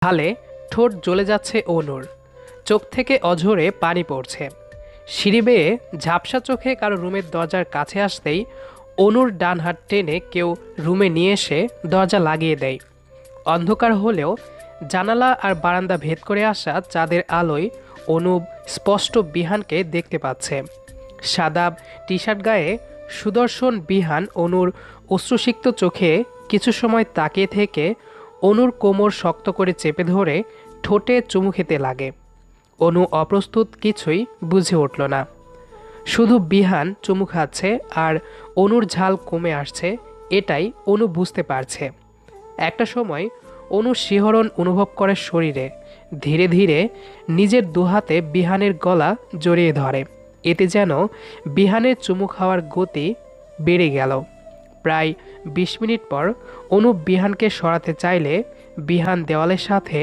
হালে ঠোঁট জ্বলে যাচ্ছে অনুর, চোখ থেকে অঝরে পানি পড়ছে। সিঁড়ি বেয়ে ঝাপসা চোখে কারো রুমের দরজার কাছে আসতেই অনুর ডান হাত টেনে কেউ রুমে নিয়ে এসে দরজা লাগিয়ে দেয়। অন্ধকার হলেও জানালা আর বারান্দা ভেদ করে আসা চাঁদের আলোয় অনুপ স্পষ্ট বিহানকে দেখতে পাচ্ছে। সাদা টি শার্ট গায়ে সুদর্শন বিহান অনুর অশ্রুসিক্ত চোখে কিছু সময় তাকিয়ে থেকে অনুর কোমর শক্ত করে চেপে ধরে ঠোঁটে চুমু খেতে লাগে। অনু অপ্রস্তুত, কিছুই বুঝে উঠল না। শুধু বিহান চুমু খাচ্ছে আর অনুর ঝাল কমে আসছে, এটাই অনু বুঝতে পারছে। একটা সময় অনু শিহরণ অনুভব করে শরীরে, ধীরে ধীরে নিজের দুহাতে বিহানের গলা জড়িয়ে ধরে। এতে যেন বিহানের চুমু খাওয়ার গতি বেড়ে গেল। প্রায় 20 মিনিট পর অনু বিহানকে সরাতে চাইলে বিহান দেওয়ালের সাথে